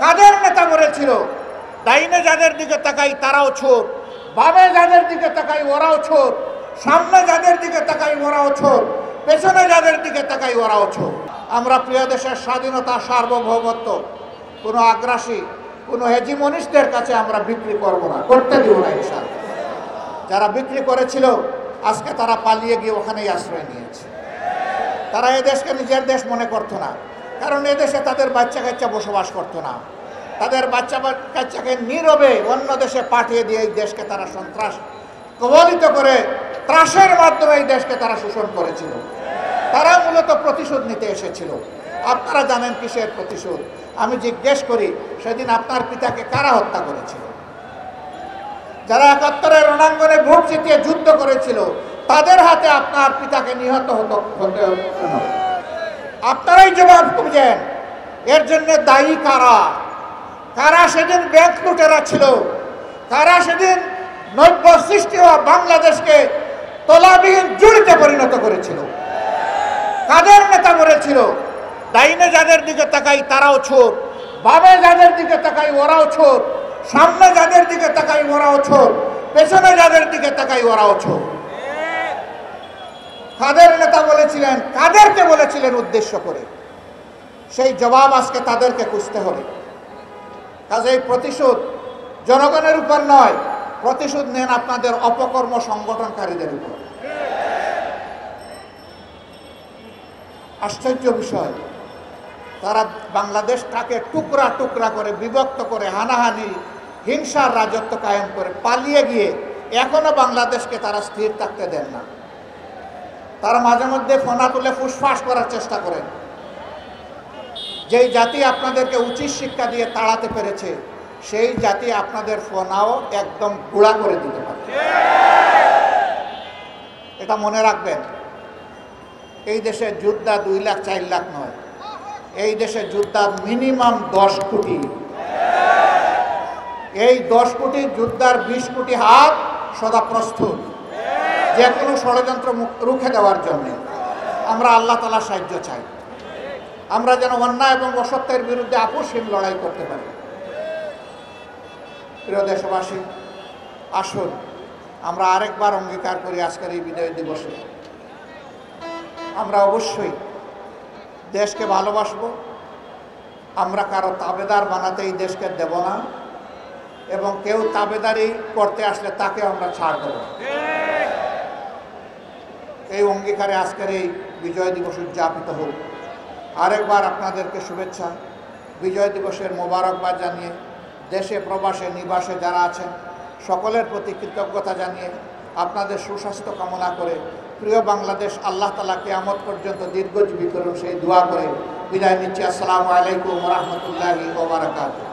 কাদের নেতা বলেছিল ডাইনে যাদের দিকে তাকাই তারাও চোর, বামে যাদের দিকে তাকাই ওরাও চোর, সামনে যাদের দিকে তাকাই ওরাও চোর, পেছনে যাদের দিকে তাকাই ওরাও চোর। আমরা প্রিয় দেশের স্বাধীনতা, সার্বভৌমত্ব কোনো আগ্রাসী, কোনো হেজিমনিস্টদের কাছে আমরা বিক্রি করব না, করতে দিব না ইনশাআল্লাহ। যারা বিক্রি করেছিল আজকে তারা পালিয়ে গিয়ে ওখানেই আশ্রয় নিয়েছে। তারা এই দেশকে নিজের দেশ মনে করতো না, কারণ এদেশে তাদের বাচ্চা কাচ্চা বসবাস করতো না। তাদের বাচ্চা কাচ্চাকে নীরবে অন্য দেশে পাঠিয়ে দিয়ে এই দেশকে তারা সন্ত্রাস কবলিত করে ত্রাসের মাধ্যমে এই দেশকে তারা শোষণ করেছিল। তারা মূলত প্রতিশোধ নিতে এসেছিল। আপনারা জানেন কিসের প্রতিশোধ? আমি জিজ্ঞেস করি, সেদিন আপনার পিতাকে কারা হত্যা করেছিল? যারা ৭১-এর রণাঙ্গনে ভোট জিতিয়ে যুদ্ধ করেছিল তাদের হাতে আপনার পিতাকে নিহত হতে হলো। আপনারাই জবাব খুঁজেন, এর জন্য দায়ী কারা? কারা সেদিন ব্যাংক লুটেরা ছিল? কারা সেদিন নব্য সৃষ্টি হওয়া বাংলাদেশকে তলাবিহীন জুড়িতে পরিণত করেছিল? কাদের নেতা বলেছিল ডাইনে যাদের দিকে তাকাই তারাও চোর, বামে যাদের দিকে তাকাই ওরাও চোর, সামনে যাদের দিকে তাকাই ওরাও চোর, পেছনে যাদের দিকে তাকাই ওরাও চোর? কাদের নেতা বলেছিলেন? কাদেরকে বলেছিলেন উদ্দেশ্য করে? সেই জবাব আজকে তাদেরকে খুঁজতে হবে। কাজেই প্রতিশোধ জনগণের উপর নয়, প্রতিশোধ নেন আপনাদের অপকর্ম সংগঠনকারীদের উপর। আশ্চর্য বিষয়, তারা বাংলাদেশটাকে টুকরা টুকরা করে বিভক্ত করে হানাহানি হিংসার রাজত্ব কায়েম করে পালিয়ে গিয়ে এখনো বাংলাদেশকে তারা স্থির থাকতে দেন না। তারা মাঝে মধ্যে ফোনা তুলে ফুসফাস করার চেষ্টা করেন। যেই জাতি আপনাদেরকে উচিত শিক্ষা দিয়ে তাড়াতে পেরেছে সেই জাতি আপনাদের ফোনাও একদম গুঁড়া করে দিতে পারে। এটা মনে রাখবেন। এই দেশে যোদ্ধা 2 লাখ 4 লাখ নয়, এই দেশে যোদ্ধা মিনিমাম 10 কোটি। এই 10 কোটি যোদ্ধার 20 কোটি হাত সদা প্রস্তুত যে কোনো ষড়যন্ত্র রুখে দেওয়ার জন্য। আমরা আল্লাহ তাআলার সাহায্য চাই, আমরা যেন অন্যায় এবং অসত্যের বিরুদ্ধে আপোষহীন লড়াই করতে পারি। প্রিয় দেশবাসী, আসুন আমরা আরেকবার অঙ্গীকার করি আজকের এই বিজয় দিবসে আমরা অবশ্যই দেশকে ভালোবাসবো। আমরা কারো তাবেদার বানাতে এই দেশকে দেব না, এবং কেউ তাবেদারি করতে আসলে তাকে আমরা ছাড় দেব। এই অঙ্গীকারে আজকের এই বিজয় দিবস উদযাপিত হোক। আরেকবার আপনাদেরকে শুভেচ্ছা, বিজয় দিবসের মোবারকবাদ জানিয়ে দেশে প্রবাসে নিবাসে যারা আছেন সকলের প্রতি কৃতজ্ঞতা জানিয়ে আপনাদের সুস্বাস্থ্য কামনা করে প্রিয় বাংলাদেশ আল্লাহ তাআলা কিয়ামত পর্যন্ত দীর্ঘজীবী করুন সেই দোয়া করে বিদায় নিচ্ছি। আসসালামু আলাইকুম ওয়া রাহমাতুল্লাহি ওয়া বারাকাতুহু।